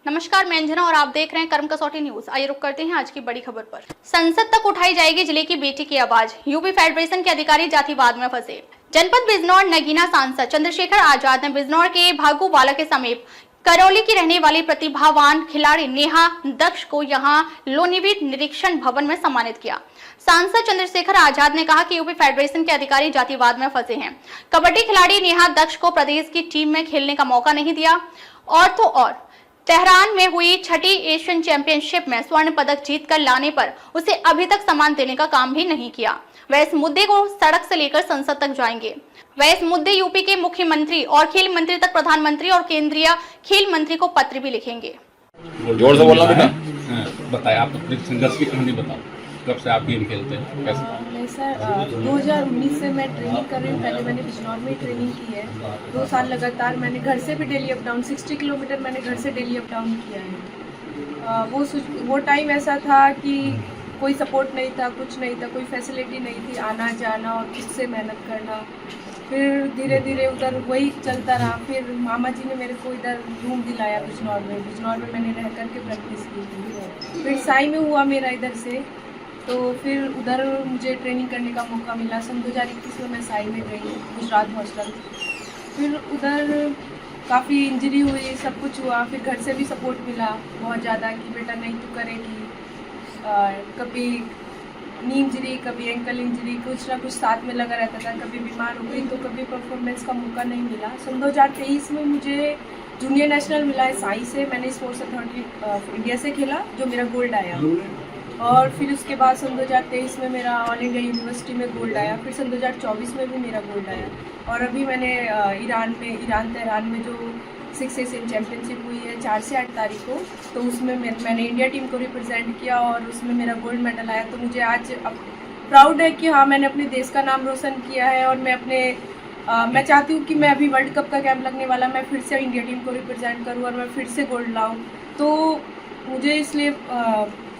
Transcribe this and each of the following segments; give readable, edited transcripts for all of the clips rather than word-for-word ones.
नमस्कार, मैं अंजना और आप देख रहे हैं कर्म कसौटी न्यूज। आइए रुक करते हैं आज की बड़ी खबर पर। संसद तक उठाई जाएगी जिले की बेटी की आवाज, यूपी फेडरेशन के अधिकारी जातिवाद में फंसे। जनपद बिजनौर नगीना सांसद चंद्रशेखर आजाद ने बिजनौर के भागूवाला के समीप करौली की रहने वाली प्रतिभावान खिलाड़ी नेहा दक्ष को यहां लोनीवीर निरीक्षण भवन में सम्मानित किया। सांसद चंद्रशेखर आजाद ने कहा कि यूपी फेडरेशन के अधिकारी जातिवाद में फंसे हैं। कबड्डी खिलाड़ी नेहा दक्ष को प्रदेश की टीम में खेलने का मौका नहीं दिया और तो और तेहरान में हुई छठी एशियन चैंपियनशिप में स्वर्ण पदक जीत कर लाने पर उसे अभी तक सम्मान देने का काम भी नहीं किया। वह इस मुद्दे को सड़क से लेकर संसद तक जाएंगे। वह इस मुद्दे यूपी के मुख्यमंत्री और खेल मंत्री तक प्रधानमंत्री और केंद्रीय खेल मंत्री को पत्र भी लिखेंगे। जोर से बोलना बेटा। बताया, आप अपने संघर्ष की कहानी बताओ, कब से आप गेम खेलते हैं, कैसे? नहीं सर, 2019 से मैं ट्रेनिंग कर रही हूँ। पहले मैंने बिजनौर में ट्रेनिंग की है। 2 साल लगातार मैंने घर से भी डेली अप डाउन 60 किलोमीटर मैंने घर से डेली अप डाउन किया है। वो टाइम ऐसा था कि कोई सपोर्ट नहीं था, कुछ नहीं था, कोई फैसिलिटी नहीं थी, आना जाना और खुद से मेहनत करना। फिर धीरे धीरे उधर वही चलता रहा। फिर मामा जी ने मेरे को इधर रूम दिलाया बिजनौर में मैंने रह कर के प्रैक्टिस की। फिर साई में हुआ मेरा इधर से, तो फिर उधर मुझे ट्रेनिंग करने का मौका मिला। सन 2021 में मैं साई में गई, गुजरात हॉस्टल। फिर उधर काफ़ी इंजरी हुई, सब कुछ हुआ। फिर घर से भी सपोर्ट मिला बहुत ज़्यादा कि बेटा नहीं तू करेगी। कभी नी इंजरी, कभी एंकल इंजरी, कुछ ना कुछ साथ में लगा रहता था। कभी बीमार हो गई तो कभी परफॉर्मेंस का मौका नहीं मिला। सन 2023 में मुझे जूनियर नेशनल मिला है साई से। मैंने स्पोर्ट्स अथॉरिटी इंडिया से खेला, जो मेरा गोल्ड आया। और फिर उसके बाद सन 2023 में मेरा ऑल इंडिया यूनिवर्सिटी में गोल्ड आया। फिर सन 2024 में भी मेरा गोल्ड आया। और अभी मैंने ईरान तेहरान में जो 6 एशियन चैम्पियनशिप हुई है 4 से 8 तारीख को, तो उसमें मैंने इंडिया टीम को रिप्रेजेंट किया और उसमें मेरा गोल्ड मेडल आया। तो मुझे आज प्राउड है कि हाँ, मैंने अपने देश का नाम रोशन किया है। और मैं चाहती हूँ कि मैं अभी वर्ल्ड कप का कैंप लगने वाला, मैं फिर से इंडिया टीम को रिप्रेजेंट करूँ और मैं फिर से गोल्ड लाऊँ। तो मुझे इसलिए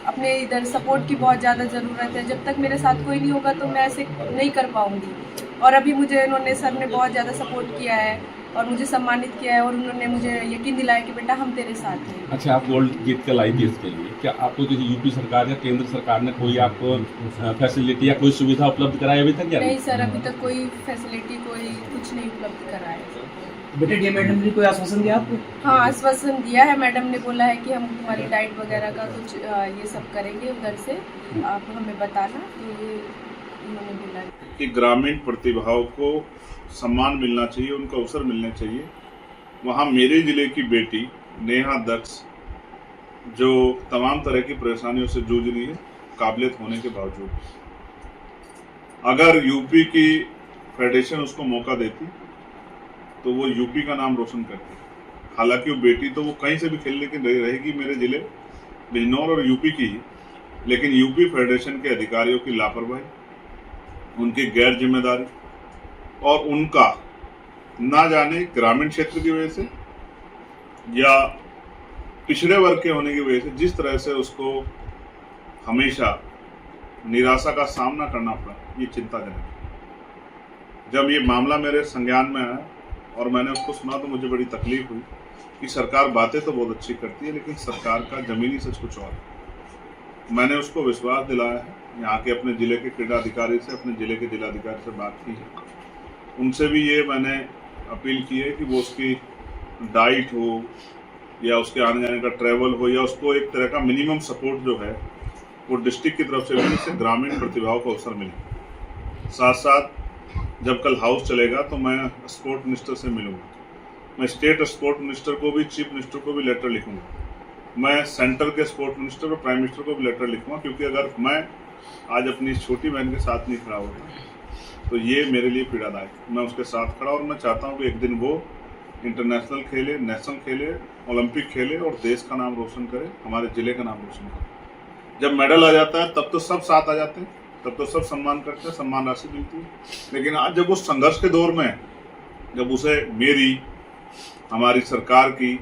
अपने इधर सपोर्ट की बहुत ज़्यादा ज़रूरत है। जब तक मेरे साथ कोई नहीं होगा तो मैं ऐसे नहीं कर पाऊँगी। और अभी मुझे इन्होंने सर ने बहुत ज़्यादा सपोर्ट किया है और मुझे सम्मानित किया है और उन्होंने मुझे यकीन दिलाया कि बेटा हम तेरे साथ हैं। अच्छा, आप गोल्ड जीत कर लाई थी, इसके लिए क्या आपको किसी यूपी सरकार या केंद्र सरकार ने कोई आपको फैसिलिटी या कोई सुविधा उपलब्ध कराई अभी तक? नहीं सर, अभी तक कोई फैसिलिटी कोई कुछ नहीं उपलब्ध कराया। बेटे डी मैडम ने कोई आश्वासन दिया आपको? हाँ, आश्वासन दिया है। मैडम ने बोला है कि हम तुम्हारी डाइट वगैरह का कुछ ये सब करेंगे उधर से, आप हमें बताना। तो ये उन्होंने बोला कि ग्रामीण प्रतिभाओं को सम्मान मिलना चाहिए, उनको अवसर मिलने चाहिए। वहाँ मेरे ज़िले की बेटी नेहा दक्ष जो तमाम तरह की परेशानियों से जूझ रही है काबिलियत होने के बावजूद, अगर यूपी की फेडरेशन उसको मौका देती तो वो यूपी का नाम रोशन करती। हालांकि वो बेटी तो वो कहीं से भी खेलने की रहेगी मेरे ज़िले बिजनौर और यूपी की ही, लेकिन यूपी फेडरेशन के अधिकारियों की लापरवाही, उनकी गैर जिम्मेदारी और उनका ना जाने ग्रामीण क्षेत्र की वजह से या पिछड़े वर्ग के होने की वजह से जिस तरह से उसको हमेशा निराशा का सामना करना पड़ा, ये चिंताजनक है। जब ये मामला मेरे संज्ञान में आया और मैंने उसको सुना तो मुझे बड़ी तकलीफ हुई कि सरकार बातें तो बहुत अच्छी करती है लेकिन सरकार का जमीनी सच कुछ और है। मैंने उसको विश्वास दिलाया है, यहाँ के अपने ज़िले के क्रीड़ा अधिकारी से, अपने ज़िले के जिलाधिकारी से बात की है। उनसे भी ये मैंने अपील की है कि वो उसकी डाइट हो या उसके आने जाने का ट्रैवल हो या उसको एक तरह का मिनिमम सपोर्ट जो है वो डिस्ट्रिक्ट की तरफ से भी, जिससे ग्रामीण प्रतिभाओं को अवसर मिले। साथ साथ जब कल हाउस चलेगा तो मैं स्पोर्ट मिनिस्टर से मिलूंगा, मैं स्टेट स्पोर्ट मिनिस्टर को भी, चीफ मिनिस्टर को भी लेटर लिखूंगा, मैं सेंटर के स्पोर्ट मिनिस्टर और प्राइम मिनिस्टर को भी लेटर लिखूंगा। क्योंकि अगर मैं आज अपनी छोटी बहन के साथ नहीं खड़ा होता तो ये मेरे लिए पीड़ादायक। मैं उसके साथ खड़ा और मैं चाहता हूँ कि एक दिन वो इंटरनेशनल खेले, नेशनल खेले, ओलंपिक खेले और देश का नाम रोशन करे, हमारे ज़िले का नाम रोशन करे। जब मेडल आ जाता है तब तो सब साथ आ जाते हैं, तब तो सब सम्मान करते हैं, सम्मान राशि मिलती है। लेकिन आज जब उस संघर्ष के दौर में, जब उसे मेरी, हमारी सरकार की,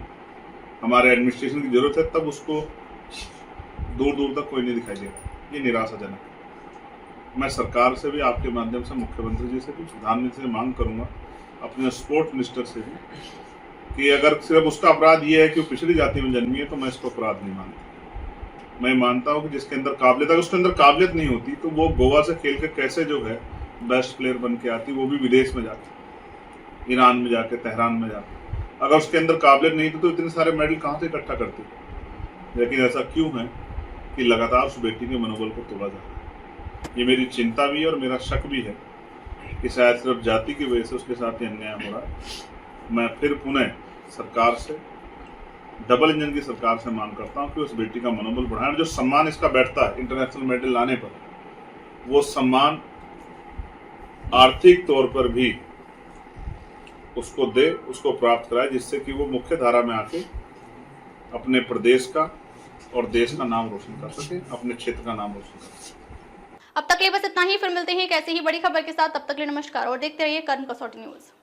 हमारे एडमिनिस्ट्रेशन की जरूरत है, तब उसको दूर दूर तक कोई नहीं दिखाई दे रहा। ये निराशाजनक है। मैं सरकार से भी, आपके माध्यम से मुख्यमंत्री जी से भी, प्रधानमंत्री से मांग करूंगा, अपने स्पोर्ट्स मिनिस्टर से भी, कि अगर सिर्फ उसका अपराध ये है कि वो पिछड़ी जाति में जन्मी है, तो मैं इसको अपराध नहीं मानता। मैं मानता हूँ कि जिसके अंदर काबिलियत, अगर उसके अंदर काबिलियत नहीं होती तो वो गोवा से खेल के कैसे जो है बेस्ट प्लेयर बन के आती, वो भी विदेश में जाके, ईरान में जाके, तेहरान में जाके। अगर उसके अंदर काबिलियत नहीं थी तो इतने सारे मेडल कहाँ से इकट्ठा करती। लेकिन ऐसा क्यों है कि लगातार उस बेटी के मनोबल को तोड़ा जा रहा है। ये मेरी चिंता भी है और मेरा शक भी है कि शायद सिर्फ जाति की वजह से उसके साथ ये अन्याय हो रहा है। मैं फिर पुनः सरकार से, डबल इंजन की सरकार से मांग करता हूं कि उस बेटी का मनोबल बढ़ाएं। जो सम्मान इसका बैठता है इंटरनेशनल मेडल लाने पर, वो सम्मान आर्थिक तौर पर भी उसको दे, उसको प्राप्त कराए, जिससे कि वो मुख्य धारा में आके अपने प्रदेश का और देश का नाम रोशन कर सके, अपने क्षेत्र का नाम रोशन कर सके। अब तक के लिए बस इतना ही। फिर मिलते हैं एक ऐसी ही बड़ी खबर के साथ। तब तक के लिए नमस्कार और देखते रहिए कर्म कसौटी न्यूज।